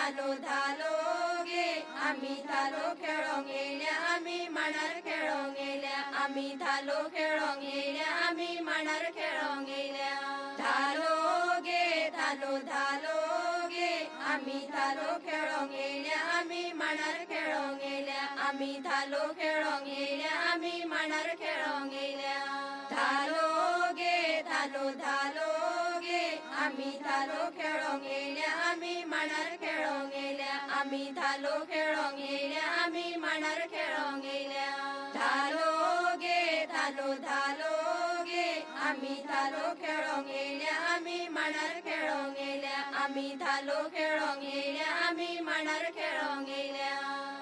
धालो धालो गे आम्ही धालो खेळोंक येयल्या आम्ही मांडार खेळोंक येयल्या आम्ही धालो खेळोंक येयल्या आम्ही मांडार खेळोंक येयल्या धालो गे धालो धालो गे आम्ही धालो खेळोंक येयल्या आम्ही मांडार खेळोंक येयल्या आम्ही धालो खेळोंक येयल्या आम्ही मांडार खेळोंक येयल्या धालो गे धालो धालो गे आम्ही धालो खेळोंक येयल्या आम्ही मांडार खेळोंक येयल्या आम्ही धालो खेळोंक येयल्या आम्ही मांडार खेळोंक येयल्या धालो गे धालो धालो गे आम्ही धालो खेळोंक येयल्या आम्ही मांडार खेळोंक येयल्या आम्ही धालो खेळोंक येयल्या आम्ही मांडार खेळोंक येयल्या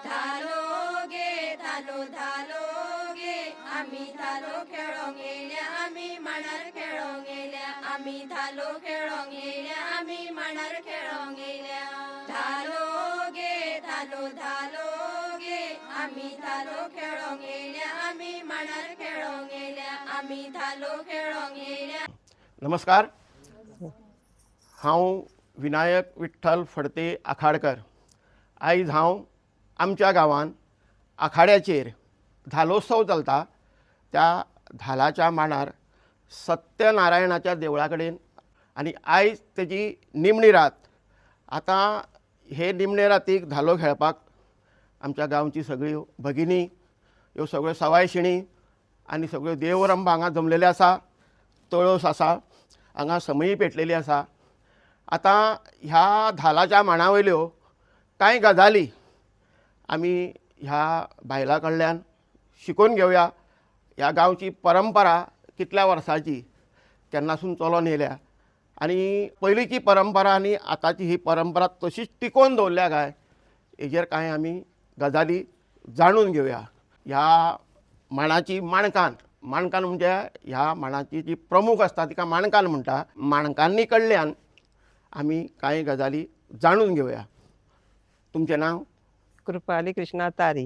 धालो गे धालो धालो गे आम्ही धालो खेळोंक येयल्या आम्ही मांडार खेळोंक येयल्या आम्ही धालो खेळोंक येयल्या आम्ही मांडार खेळोंक येयल्या धालो गे धालो धालो गे आम्ही धालो खेळोंक येयल्या आम्ही मांडार खेळोंक येयल्या आम्ही धालो खेळोंक येयल्या. नमस्कार. हांव विनायक विठ्ठल फडते आखाडकर. आयज हांव आमच्या गांवांत आखाड्याचेर धालोत्सव चलता त्या धालाच्या मांडार सत्यनारायणाच्या देवळा कडेन आनी आयज तेजी निमणी रात. आतां हे निमणे रातीक धालो खेळपाक आमच्या गांवची सगळ्यो भगिनी ह्यो सगळ्यो सवायशिणी आनी सगळ्यो देवरंबा हांगा जमलेले आसा. तळस आसा, हांगा समयी पेटलेली आसा. आतां ह्या धालाच्या मांडा वयल्यो कांय गजाली आमी ह्या बायलां कडल्यान शिकून घेवया. ह्या गांवची परंपरा कितल्या वर्सांची केन्नासून चलोन येयल्या आनी पयलींची परंपरा आनी आतांची ही परंपरा तशीच टिकोवन दवरल्या काय हेजेर कांय आमी गजाली जाणून घेवया. ह्या मांडाची माणकान म्हणजे ह्या मांडाची जी प्रमुख आसता तिका माणकान म्हणटा. माणकांनी कडल्यान आमी कांय गजाली जाणून घेवया. तुमचें नांव? कृपाली कृष्णा तारी.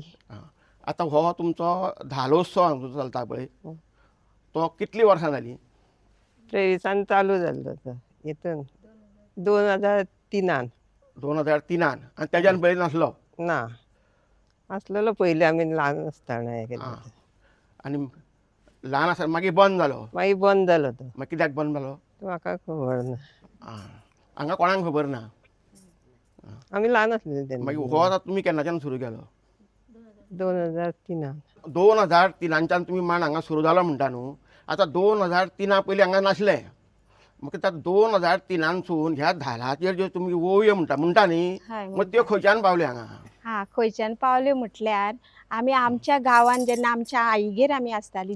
आतां हो तुमचो धालोत्सव हांगचो चलता पळय तो कितलीं वर्सां जालीं? 23 चालू जाल्लो तो हितून 2003 2003 आनी तेज्यान पयलीं नासलो? ना आसलेलो पयलीं आमी ल्हान आसतना हें केल्लो. आनी ल्हान आसतना मागीर बंद जालो? मागीर बंद जालो तो. मागीर कित्याक बंद जालो? म्हाका खबर ना. हांगा कोणाक खबर ना? आमी ल्हान आसलेलीं तेन्ना. मागीर हो आतां तुमी केन्नाच्यान सुरू केलो? 2003 2003च्यान तुमी मांड हांगा सुरू जालो म्हणटा न्हू. आतां 2003 पयलीं हांगा नासलें. मागीर त्या 2003सून ह्या धालाचेर ज्यो तुमी वोवयो म्हणटा न्ही मग त्यो खंयच्यान पावल्यो हांगा? हा खंयच्यान पावल्यो म्हटल्यार आमी आमच्या गांवान जेन्ना आमच्या आईगेर आमी आसताली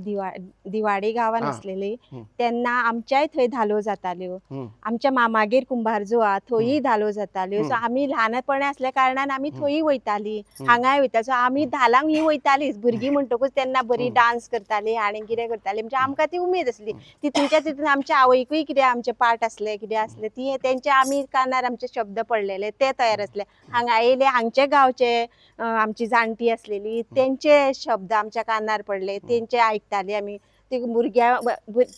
दिवाडे गांवान आसलेली तेन्ना आमच्याय थंय धालो जाताल्यो. आमच्या मामागेर कुंभारजो हा थंयी धालो जाताल्यो. सो आमी ल्हानपणी आसल्या कारणान आमी थंयी वयताली, हांगाय वयता. सो आमी धालांक ही वयतालीच. भुरगीं म्हणटकूच तेन्ना बरी डान्स करताली आनी कितें करताली म्हणजे आमकां ती उमेद आसली. तितून आमच्या आवयकूय कितें आमचे पाठ आसले कितें आसले ती तेंचे आमी कानार आमचे शब्द पडलेले ते तयार आसले. हांगा येयले हांगचे गांवचे आमची जाणटी आसलेली तेंचे शब्द आमच्या कानार पडले तेंचे आयकताली आमी. ती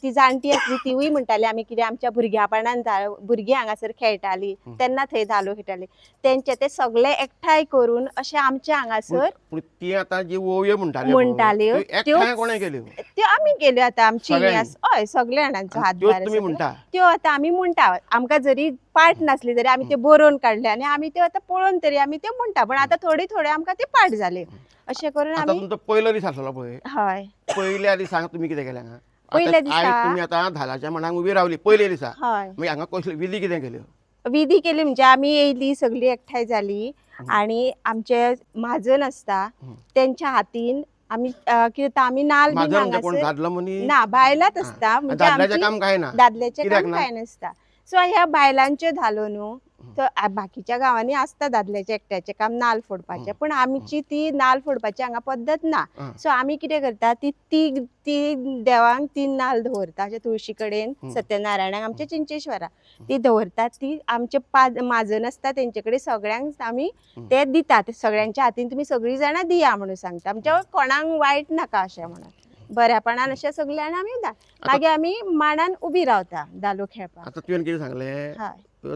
ती जाणटी आसली तिवूय म्हणटाली आमी कितें आमच्या भुरग्यापणान भुरगीं हांगासर खेळटाली तेन्ना थंय धालो खेळटाली तेंचे ते सगळे एकठांय करून अशे आमचे हांगासर. ती आतां जी वोवयो म्हणटाल्यो एकठांय कोणें केल्यो? त्यो आमी केल्यो. आतां आमची हय सगळे जाणांचो हातभार तुमी म्हणटा त्यो आतां आमी म्हणटा. आमकां जरी पाठ नासली तरी आमी त्यो बरोवन काडले आनी आमी त्यो आतां पळोवन तरी आमी त्यो म्हणटा. पण आतां थोडे आमकां ते पाठ जाले. अशें करून आमी. तुमचो पयलो दीस आसलो पळय. हय पयल्या दिसाक तुमी कितें केलें हांगा? पयल्या दिसा तुमी आतां धालाच्या मांडाक उबी रावली पयल्या दिसा. हय मागीर हांगा कसली विधी कितें केल्यो? विधी केली म्हणजे आमी येयली सगळी एकठांय जाली आनी आमचे महाजन आसता तेंच्या हातीन आमी कितें आमी नाल्ल बीन हांगासर. दादलो मनीस ना बायलात आसता. दादल्याचें काम काय ना? दादल्याचें काम काय नासता. सो ह्या बायलांच्यो धालो न्हू तर बाकीच्या गांवांनी आसता दादल्याचें एकट्याचें काम नाल्ल फोडपाचें. पण आमची ती नाल्ल फोडपाची हांगा पद्दत ना. सो आमी कितें करता ती देवांक 3 नाल्ल दवरता अशें तुळशी कडेन सत्यनारायणाक आमच्या चिंचेश्वरा ती दवरतात. ती आमचे माजन आसता तेंचे कडेन सगळ्यांक आमी ते दितात. सगळ्यांच्या हातीन तुमी सगळीं जाणां दिया म्हणून सांगता. आमच्या कोणाक वायट नाका अशें म्हणून बऱ्यापणान अशें सगळ्यान आमी मागीर आमी मांडान उबी रावता धालो खेळपाक. आतां तुवें कितें सांगलें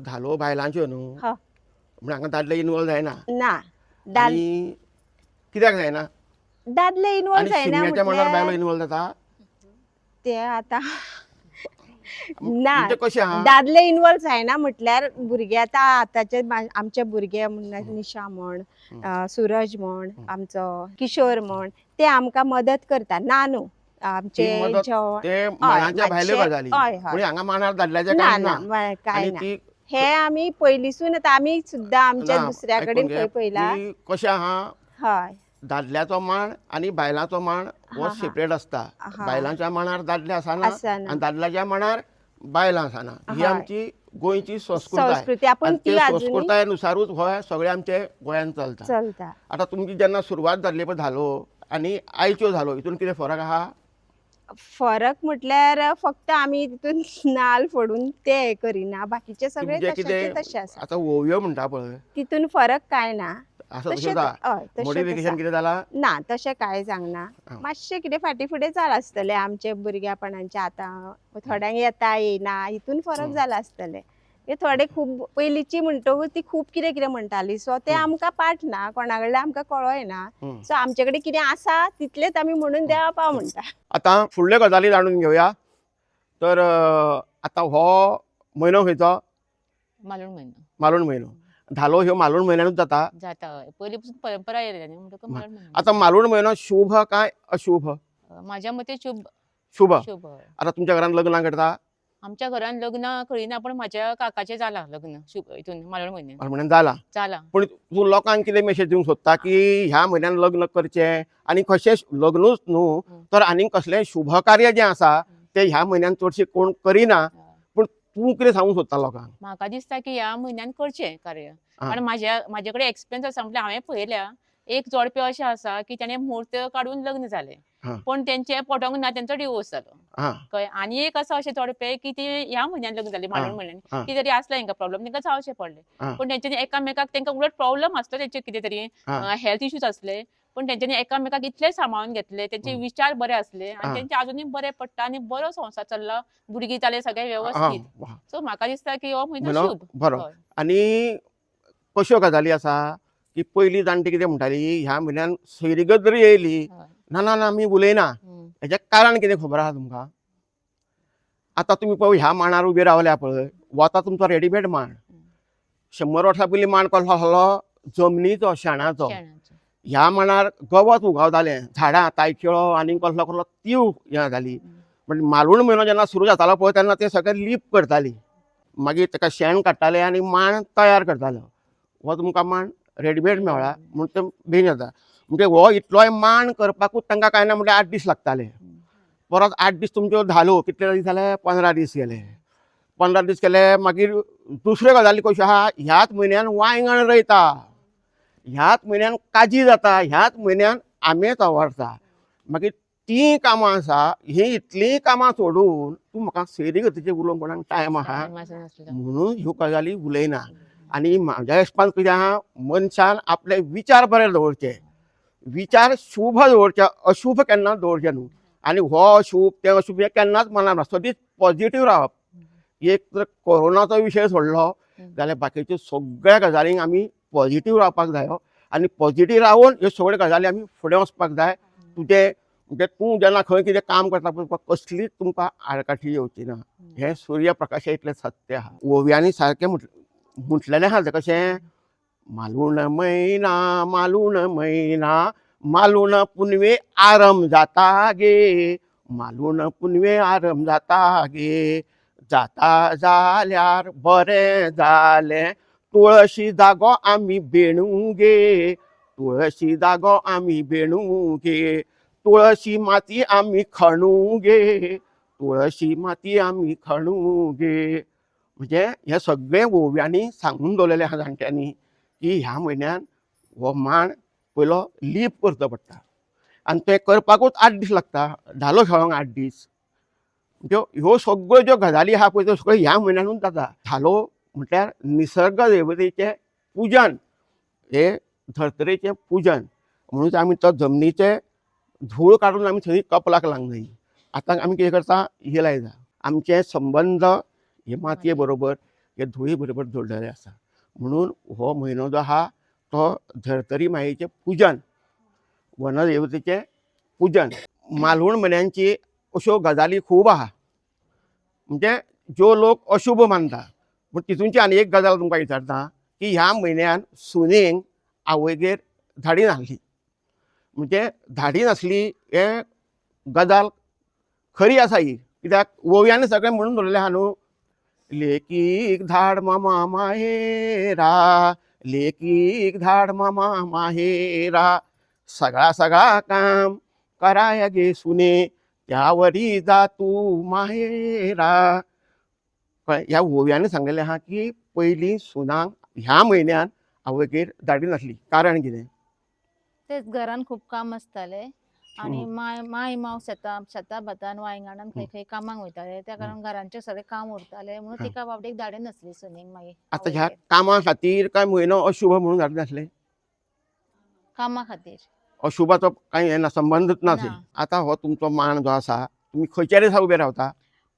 धालो बायलांच्यो न्हू म्हणजे हांगा दादले इनवॉल्व जायना ना दाद आनी कित्याक जायना दादले इनवॉल्व आनी जायना शिगम्याच्या मांडार बायलो म्हटल्यार इनवॉल्व जाता ते आता ना म्हणजे कशें आहा दादले इनवॉल्व जायना म्हटल्यार भुरगे आतांचे आमचे भुरगे म्हण निशा म्हण सूरज म्हण आमचो किशोर म्हण ते आमकां मदत करता ना न्हू आमचे ती मदत जेवण ते मानाच्या भायल्यो मातशें- गजाली हय, हय. म्हणजे हांगा मांडार दादल्याचें ना काम ना ना काय आनी ना ती हे आमी पयलींसून आतां आमी सुद्दां आमच्या ना, दुसऱ्या आयकून कडेन घे, खंय पयला की कशें आहा हय दादल्याचो मांड आनी बायलांचो मांड हो हा, हा. सेपरेट आसता हा. बायलांच्या मांडार दादले आसना आसना. आनी दादल्याच्या मांडार बायलां आसना ही हय. आमची गोंयची संस्कृताय संस्कृती आपूण आनी ती ते अजुनी संस्कृतायेनुसारूच हो सगळें आमचे गोंयांत चलता चलता आतां तुमची जेन्ना सुरवात जाल्ली पळय धालो आनी आयच्यो धालो हितून कितें फरक आहा फरक म्हटल्यार फक्त आमी तितून नाल्ल फोडून ते हे करिना बाकीचे सगळे तुमचे तशेचे कितें तशे आसा आतां ओंवयो म्हणटा पळय तितून फरक काय ना आसा तशें तश्योच आहा हय तशेंच मॉडिफिकेशन आसा. कितें जालां ना तशें कांय जावंक हा. मातशें कितें फाटीं फुडें जाला आसतलें आमचे भुरग्यापणांचे आतां थोड्यांक येता येयना हितून फरक जाला आसतले हे थोडे खूब पयलींची म्हणटकूच ती खूब कितें कितें म्हणटाली सो ते आमकां पाठ ना कोणा कडल्यान आमकां कळोय ना सो आमचे कडेन कितें आसा तितलेंच आमी म्हणून देवा पाव म्हणटा आतां फुडल्यो गजाली जाणून घेवया तर आतां हो म्हयनो खंयचो मालवण महिना मालवण म्हयनो धालो ह्यो मालवण म्हयन्यानूच जाता जाता हय पयलीं पासून परंपरा येयल्या न्ही म्हणटकच मालवण महिना आतां मालवण म्हयनो शुभ काय अशुभ माझ्या मते शुभ शुभ शुभ हय. आतां तुमच्या घरान लग्न करता आमच्या घरान लग्न कळिना पण म्हाज्या काकाचें जाला लग्न शुभ हितून मालवण म्हयन्यान म्हण जाला जाला पूण तूं लोकांक कितें मेसेज दिवंक सोदता की ह्या म्हयन्यान लग्न करचें आनी कशें लग्नूच न्हू तर आनीक कसलें शुभ कार्य जें आसा तें ह्या म्हयन्यान चडशें कोण करिना पूण तूं कितें सांगूंक सोदता लोकांक म्हाका दिसता की ह्या म्हयन्यान करचें कार्य हा. कारण म्हाजे कडेन एक्सपिरियन्स आसा म्हटल्यार हांवें पळयल्या एक जोडपे अशें आसा की ताणें मुहूर्त काडून लग्न जालें हा. पण तेंचे पटोंक ना तेंचो डिवोर्स जालो हां कळ्ळें आनी एक आसा अशें जोडपे की ती ह्या म्हयन्यान लग्न जाली मालवण हा. म्हयन्यान कितें तरी आसला हेंका प्रॉब्लेम तेंका जावचें हा. पडलें पण तेंच्यांनी एकामेकाक तेंका उलट प्रॉब्लेम आसलो तेंचे कितें तरी हा. हेल्थ इश्यूज आसले पण तेंच्यांनी एकामेकाक इतले सांबाळून घेतले तेंचे विचार बरे आसले हा. आनी तेंचे आजुनूय बरे पडटा आनी बरो संसार चल्ला भुरगीं जाले सगळे हां व्यवस्थीत सो म्हाका दिसता की हो म्हयनो म्हयनो शुभ बरो हय. आनी कश्यो गजाली आसा की पयलीं जाणटी कितें म्हणटाली ह्या म्हयन्यान सैरीगत जरी येयली हय. ना ना ना आमी उलयना हेजें कारण कितें खबर आहा तुमकां आतां तुमी पळय ह्या मांडार उबे रावल्या पळय वो आतां तुमचो रेडीमेड मांड 100 वर्सां पयलीं मांड कसलो आसलो जमनीचो शेणाचो शेणाचो ह्या मांडार गवत उगावतालें झाडां तायखिळो आनी कसलो कसलो तीव हें जाताली पण मालवण म्हयनो जेन्ना सुरू जातालो पळय तेन्ना ते सगळे लीप करताली मागीर ताका शेण काडटाले आनी मांड तयार करतालो हो तुमकां मांड रेडीमेड मेळ्ळा म्हूण तें बेगीन जाता म्हणजे हो इतलोय मांड करपाकूच तांकां कांय ना म्हणजे 8 दीस लागताले परत 8 दीस तुमच्यो धालो कितले दीस जाले 15 दीस गेले 15 दीस केले मागीर दुसऱ्यो गजाली कश्यो आहा ह्याच म्हयन्यान वांयगण रोयता ह्याच म्हयन्यान काजी जाता ह्याच म्हयन्यान आंबेच आवडटा मागीर ती कामां आसा ही इतलीं कामां सोडून तूं म्हाका सैरीगतीचें उलोवंक कोणाक टायम आहा म्हणून ह्यो गजाली उलयना आनी म्हाज्या हिसपान कितें आहा मनशान आपले विचार बरे दवरचे विचार शुभ दवरचे अशुभ केन्नाच दवरचे न्हू आनी हो अशुभ ते अशुभ हें केन्नाच मनान ना सदींच पॉझिटीव रावप एक जर कोरोनाचो विशय सोडलो जाल्यार बाकीच्यो सगळ्या गजालींक आमी पॉझिटीव रावपाक जायो आनी पॉझिटीव रावून ह्यो सगळ्यो गजाली आमी फुडें वचपाक जाय तुजें म्हणजे तूं जेन्ना खंय कितें काम करता पळय कसलीच तुमकां आडकाठी येवची ना हें सूर्य प्रकाशा इतलें सत्य आहा ओव्यांनी सारकें म्हटलेलें आहा तें कशें मालवण मैना मालवण पुनवे आरम जाता गे मालवण पुनवे आरम जाता गे जाता जाल्यार बरें जालें तुळशी जागो आमी बेणू गे तुळशी जागो आमी बेणू गे तुळशी माती आमी खणू गे तुळशी माती आमी खणू गे म्हणजे हे सगळे ओव्यांनी सांगून दवरलेले आहा जाणट्यांनी की ह्या म्हयन्यान हो मांड पयलो लीप करचो पडटा आनी ते करपाकूच 8 दीस लागता धालो खेळोंक 8 दीस ह्यो सगळ्यो ज्यो गजाली आहा पळय त्यो सगळ्यो ह्या म्हयन्यानूच जाता धालो म्हटल्यार निसर्ग देवतेचें पुजन हे धर्तरेचें पुजन म्हणून आमी तो जमनीचे धूळ काडून आमी थंय कपलाक लावंक जाय आतां आमी कितें करता हे लायता आमचे संबंध हे मातये बरोबर हे धुळे बरोबर जोडलेले आसा म्हणून हो म्हयनो जो आहा तो धर्तरी मायेचें पुजन, वनदेवतेचें पुजन. मालवण म्हयन्यांची अश्यो गजाली खूब आहा, म्हणजे ज्यो लोक अशुभ मानता. पूण तितूंची आनी एक गजाल तुमकां विचारता की ह्या म्हयन्यान सुनेक आवयगेर धाडी नासली. म्हणजे धाडी नासली हे गजाल खरी आसा ही, कित्याक वोव्यान सगळें म्हणून दवरलेलें आहा न्हू, लेकीक धाड मामा माहेरा, लेकीक धाड मामा माहेरा, सगळा काम कराया गे सुने, त्यावरी जा तू माहेरा. कळ्ळें? ह्या ओव्यान सांगलेलें आहा की पयलीं सुनांक ह्या म्हयन्यान आवयगेर धाडी नासली. कारण कितें? तेच घरान खूप काम आसताले आणि माय माव शेतां भातान वांयगणान खंय खंय कामाक वयताले, त्या कारण घरांचे सगळे काम उरताले म्हणून तिका बाबडेक धाडे नासली सुनेक मागीर. आता ह्या कामा खातीर काय म्हयनो अशुभ म्हणून धाडले नासले? कामा खातीर अशुभाचो कांय हें ना, संबंदच ना थंय. ना. आता हो तुमचो मांड जो आसा, तुमी खंयच्या दिसा उबे रावता?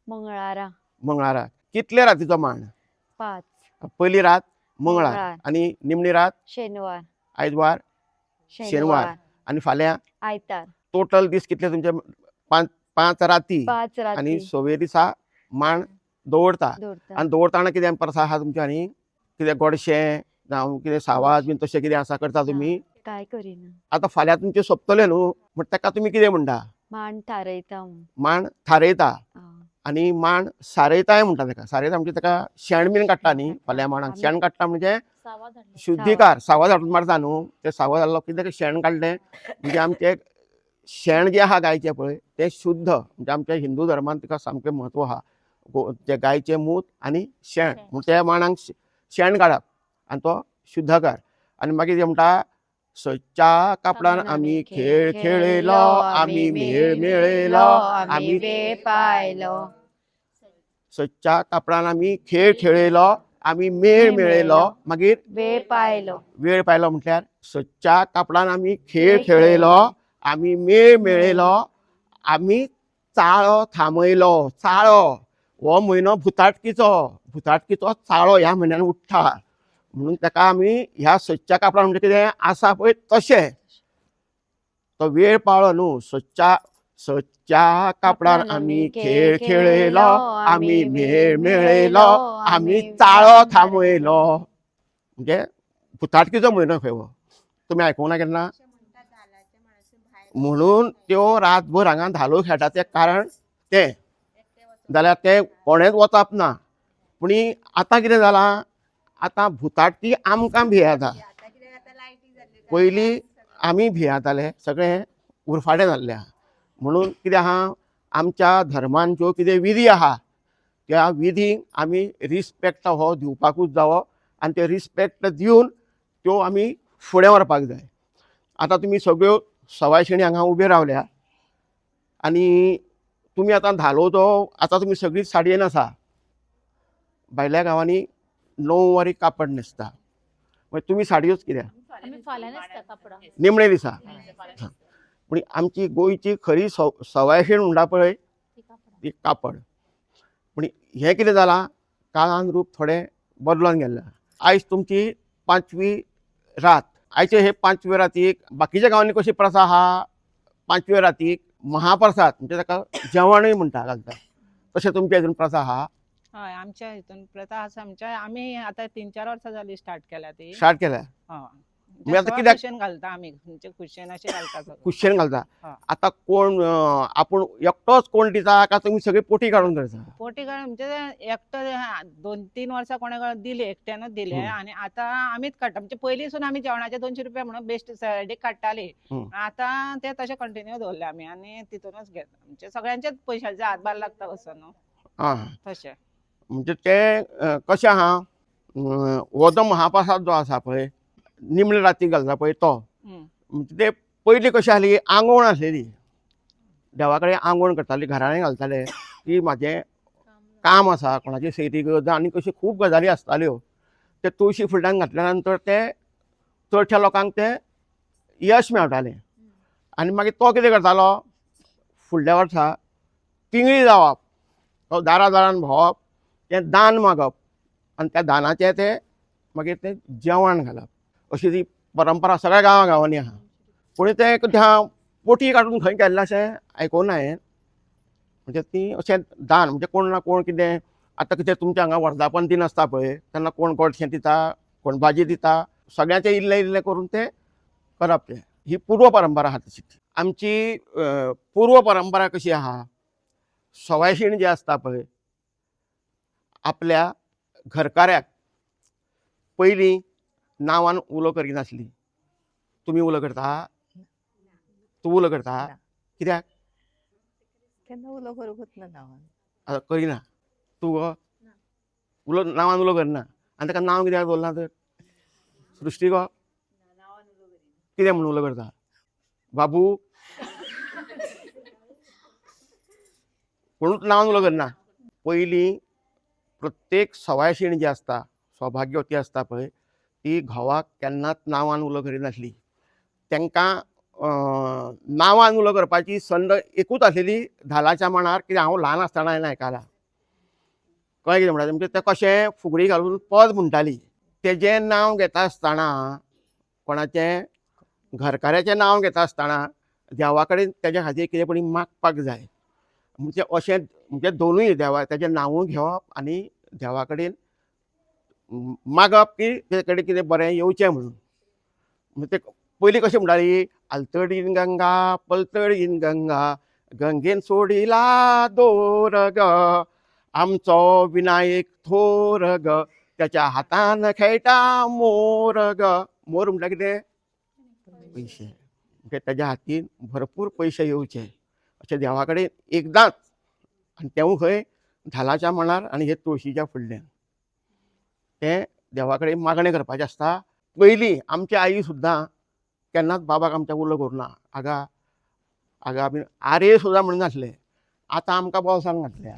मंगळारा मंगळारा. कितले रातीचो मांड? 5 पयली रात मंगळार मंगळार. आनी निमणी रात शेनवार आयतवार, शेनवार आनी फाल्यां आयतार. टोटल दीस कितले तुमचे? 5 राती 5 आनी राती 6व्या दिसा मांड दवरता. दवरता. आनी दवरताना कितें प्रथा आहा तुमची आनी? कितें गोडशें जावं कितें सावास बीन तशें कितें आसा करता तुमी? काय करिना. आता फाल्यां तुमचे सोंपतले न्हू, म्हण ताका तुमी कितें म्हणटा? मान थारयता म्हूण. मांड थारयता आ. आनी मांड सारयताय म्हणटा ताका. सारयता म्हणजे ताका शेण बीन काडटा न्ही फाल्यां मांडाक. शेण काडटा म्हणजे सावा धाडले. शुद्धीकार. सावळ हाडून मारता न्हू, ते सावळ घाललो कितें शेण काडलें म्हणजे आमचें शेण जें आहा गायचें पळय तें शुद्ध. म्हणजे आमच्या हिंदू धर्मान तिका सामकें म्हत्व आहा. जे गायचें मूत आनी शेण म्हूण त्या मांडाक शेण काडप आनी तो शुद्धकार. आनी मागीर ते म्हणटा, सच्च्या कापडान आमी खेळ खेळयलो, आमी मेळ मेळयलो, आमी वेळ पायलो. सच्च्या कापडान आमी खेळ खेळयलो, आमी मेळ मेळयलो. मागीर वेळ पायलो. वेळ पायलो म्हटल्यार सच्च्या कापडान आमी खेळ खेळयलो, आमी मेळ मेळयलो, आमी चाळो थांबयलो. चाळो हो म्हयनो भुताटकीचो चाळो ह्या म्हयन्यान उठ्ठा. म्हणून ताका आमी ह्या सच्च्या कापडान म्हणजे कितें आसा पळय तशें. तो वेळ पाळ्ळो न्हू. सच्च्या कापडान आमी खेळ खेळयलो, आमी मेळ मेळयलो, आमी चाळो थांबयलो. म्हणजे भुताटकीचो म्हयनो खंय हो, तुमी आयकूंक ना केन्ना? म्हणून त्यो रातभर हांगा धालो खेळटात तें कारण तें. जाल्यार ते कोणेच वचप ना. पूण आतां कितें जालां, आतां भुताटकी आमकां भियेता. पयलीं आमी भियेताले, सगळें उरफाटें जाल्लें आहा. म्हणून कितें आहा, आमच्या धर्मान ज्यो कितें विधी आहा त्या विधींक आमी रिस्पेक्ट हो दिवपाकूच जावो आनी ते रिस्पेक्ट दिवन त्यो आमी फुडें व्हरपाक जाय. आतां तुमी सगळ्यो सवायशिणी हांगा उबे रावल्या आनी तुमी आतां धालो जो आतां तुमी सगळीं साडयेन आसा. भायल्या गांवांनी 9 वारी कापड न्हेसता. मागीर तुमी साडयोच कित्याक? आमी फाल्यां न्हेसता कापडां. निमणे दिसा. पूण आमची गोंयची खरी सवायशीण म्हणटा पळय ती कापड. पूण हें कितें जालां, काळान रूप थोडें बदलोन गेल्लें. आयज तुमची 5वी रात. आयचे हे 5वे रातीक बाकीच्या गांवांनी कशी प्रथा आहा, 5वे रातीक महाप्रसाद म्हणजे ताका जेवणूय म्हणटा घालता. तशें तुमच्या हितून प्रथा आहा? हय, आमच्या हितून प्रथा आसा. आमी आतां 3-4 वर्सां जालीं स्टार्ट केल्या ती. स्टार्ट केल्या? हय. म्हणजे आतां कित्याक कुशन घालता आमी, म्हणजे कुशन अशें घालता सगळें. कुशन घालता. हय. आतां कोण आपूण एकटोच कोण दिता काय तुमी सगळी पोटी काडून करता? पोटी काडून म्हणजे एकटो 2-3 वर्सां कोणे दिले, एकट्यानूच दिले आनी आतां आमीच काडटा. म्हणजे पयलींसून आमी जेवणाचे 200 रुपया म्हणून बेस्ट सायडीक काडटाली. आतां ते तशें कंटिन्यू दवरले आमी आनी तितूनच घेता. म्हणजे सगळ्यांचेच पयशांचे हातभार लागता वचून न्हू आं. तशें. म्हणजे ते कशें आहा, हो जो महाप्रसाद जो आसा पळय निमणे रातीक घालता पळय तो, म्हणजे ते पयलीं कशें आसली, आंगवण आसलेली. देवा कडेन आंगवण करताली, घराणें घालताले की म्हाजें काम आसा, कोणाची सैरी गरज आनी कश्यो खूब गजाली आसताल्यो. ते तुळशी फुड्यान घातल्या नंतर ते चडशा लोकांक ते यश मेळटालें. आनी मागीर तो कितें करतालो, फुडल्या वर्सा तिंगळी जावप, तो दारान भोंवप, तें दान मागप आनी त्या दानाचे ते मागीर तें जेवण घालप अशी ती परंपरा सगळ्या गांवांनी आहा. पूण तें त्या पोटी काडून खंय केल्लें अशें आयकूंक ना हांवें. म्हणजे ती अशें दान म्हणजे कोण ना कोण कितें आतां कितें तुमच्या हांगा वर्धापन दिन आसता पळय तेन्ना कोण गोडशें दिता, कोण भाजी दिता, सगळ्यांचें इल्लें इल्लें करून तें करप तें. ही पूर्व परंपरा आहा तशी. आमची पूर्व परंपरा कशी आहा, सवायशीण जी आसता पळय आपल्या घरकाऱ्याक पयलीं नांवान उलो करिनासली. तुमी उलो करता? तूं उलो करता? कित्याक? केन्ना उलो करूंकूच ना नांवान. करिना. तूं गो उलो नांवान उलो करना. आनी ताका नांव कित्याक दवरना तर? सृश्टी गो कितें म्हणून उलो करता? बाबू कोणूच नांवान उलो करना. पयलीं प्रत्येक सवायशीण जी आसता, सौभाग्यवती आसता पळय ती घोवाक केन्नाच नांवान उलो करिनासली. तांकां नांवान उलो करपाची संद एकूच आसलेली धालाच्या मांडार, कित्याक हांव ल्हान आसतना हांवें आयकलां. कळ्ळें कितें म्हणटा म्हणजे तें कशें फुगडी घालून पद म्हणटाली. तेजें नांव घेता आसतना कोणाचें घरकाऱ्याचें नांव घेता आसतना देवा कडेन तेज्या खातीर कितें तरी मागपाक जाय. म्हणजे अशें म्हणजे दोनूय देवा तेजें नांवूय घेवप आनी देवा कडेन मागप की तेजे कडेन कितें बरें येवचें म्हणून. म्हणजे ते पयलीं कशें म्हणटाली, आलतडीन गंगा पलतडीन गंगा गंगेन सोडिला दोर ग, आमचो विनायक थोर ग, त्याच्या हातान खेळटा मोर ग. मोर म्हणटा कितें? पयशे. म्हणजे तेज्या हातीन भरपूर पयशे येवचे अशें देवा कडेन एकदांच, आनी तेवूय खंय धालाच्या मांडार आनी हे तुळशीच्या फुडल्यान तें देवा कडेन मागणें करपाचें आसता. पयलीं आमची आई सुद्दां केन्नाच बाबाक आमच्या उलो करुना. आगा आगा बीन आरे सुद्दां म्हणनासलें. आतां आमकां बोल्सान घातल्या.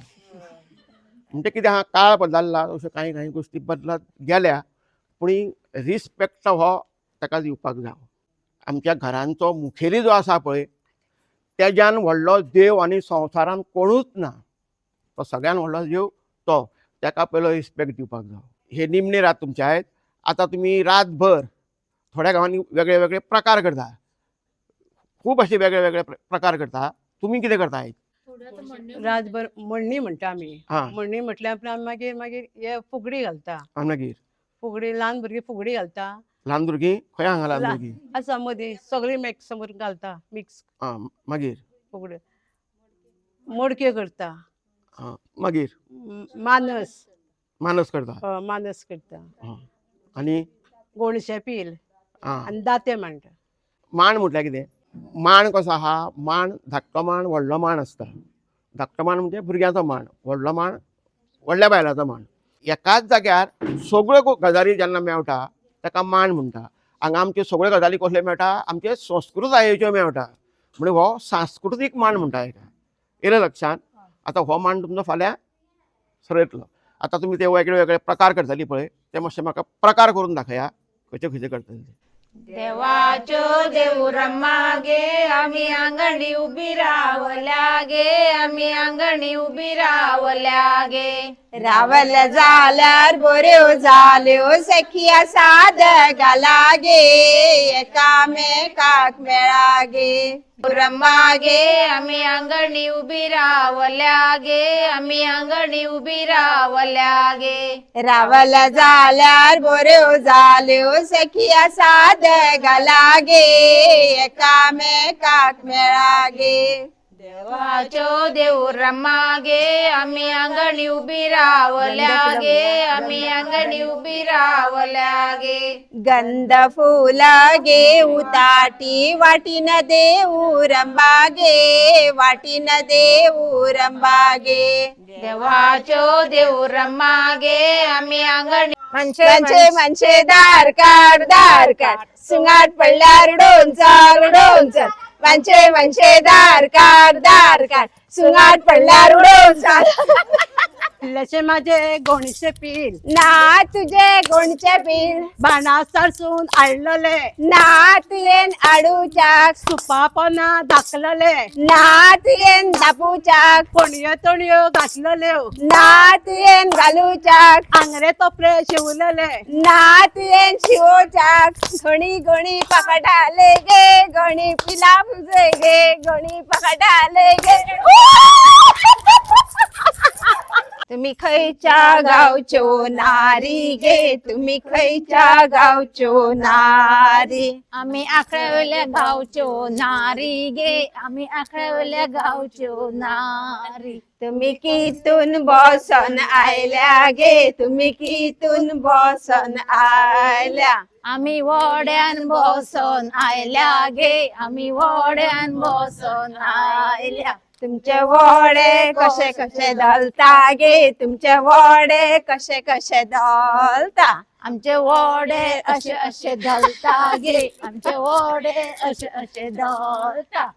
म्हणजे कितें आहा, काळ बदलला, अश्यो कांय कांय गोश्टी बदलत गेल्या, पूण रिस्पेक्ट हो ताका दिवपाक जाय. आमच्या घरांचो मुखेली जो आसा पळय तेज्यान व्हडलो देव आनी संवसारान कोणूच ना. तो सगळ्यान व्हडलो देव तो. ताका पयलो रिस्पेक्ट दिवपाक जाय. हे निमणे रात तुमचे आहेत. आतां तुमी रातभर थोड्या गांवांनी वेगळे वेगळे प्रकार करता. खूब अशे वेगळे वेगळे प्रकार करता. तुमी कितें करता आयज? रातभर मण्णी म्हणटा आमी. हां. मण्णी म्हटल्यार उपरांत मागीर मागीर हे फुगडी घालता. आनी मागीर फुगडी ल्हान भुरगीं फुगडी घालता. ल्हान भुरगीं खंय हांगा ल्हान भुरगीं? आसा मदीं सगळीं मिक्स घालता. मिक्स मागीर फुगडी. मोडक्यो करता. मागीर मानस मानस करता. मानस करता. आनी गोणशे पील आनी दाते म्हणटा. मांड म्हटल्यार कितें? मांड कसो आहा, मांड धाकटो मांड व्हडलो मांड आसता. धाकटो मांड म्हणजे भुरग्याचो मांड, व्हडलो मांड व्हडल्या बायलाचो मांड. एकाच जाग्यार सगळ्यो गजाली जेन्ना मेळटा ताका मांड म्हणटा. हांगा आमच्यो सगळ्यो गजाली कसल्यो मेळटा? आमचे संस्कृतायेच्यो मेळटा. म्हणजे हो सांस्कृतीक मांड म्हणटा हेका. येयलें लक्षांत? आतां हो मांड तुमचो फाल्यां सरयतलो. आतां तुमी ते वेगळे वेगळे प्रकार करतली पळय ते मातशे म्हाका प्रकार करून दाखया खंयचे खंयचे करतले. देवाच्यो देऊरम्मा गे आम्ही अंगणी उभी रावल्या गे, आम्ही अंगणी उभी रावल्या गे. रावल जाल्यार बऱ्यो जाल्यो सखिया साद घाला गे, एकामेकाक मेळा गे. देऊरम्मा गे आम्ही अंगणी उभी रावल्या गे, आम्ही अंगणी उभी रावल्या गे. रावल जाल्यार बऱ्यो जाल्यो सखिया साद घाला गे, एकामेकाक मेळा गे. देवाच्यो देऊरम्मा गे आम्ही अंगणी उभी रावल्या गे, आम्ही अंगणी उभी रावल्या गे. गंध फूल गे उताटी वाटीन देऊरंबा गे, वाटीन देऊरंबा गे. देवाच्यो देऊरम्मा गे आम्ही अंगणी मनशे मनशे दार काढ सुंगाट पडल्यार डोंचर डोंचर, पांचे मनशे दार काढ सुंगाट पडल्यार उडोवन चाल पिल्ल्याचे माझे गोणीचे पील ना तुझे गोणचे पील बाणा सारसून आडलले ना तुयेन आडूच्याक सुपापना दाखलले ना तुयेन दापूच्याक कोणयो तोणयो घातलले ना तुयेन घालूच्याक आंगरे तोपरे शिवलेले ना तुयेन शिवोच्याक घणी घणी पकडाले गे घणी पिला फुजे गे घणी पकडाले गे तुम्ही खयच्या गावच्यो नारी गे तुम्ही खयच्या गावच्यो नारी आम्ही आखळवल्या गावच्यो नारी गे आम्ही आखळवल्या गावच्यो नारी तुम्ही कितून बसन आयल्या गे तुम्ही कितून बसन आयल्या आम्ही वड्यान बसून आयल्या गे आम्ही वड्यान बसून आयल्या तुमचे वडे कसे कसे दलता गे तुमचे वडे कसे कसे दलता आमचे वडे असे असे धलता गे आमचे वडे असे असे धलता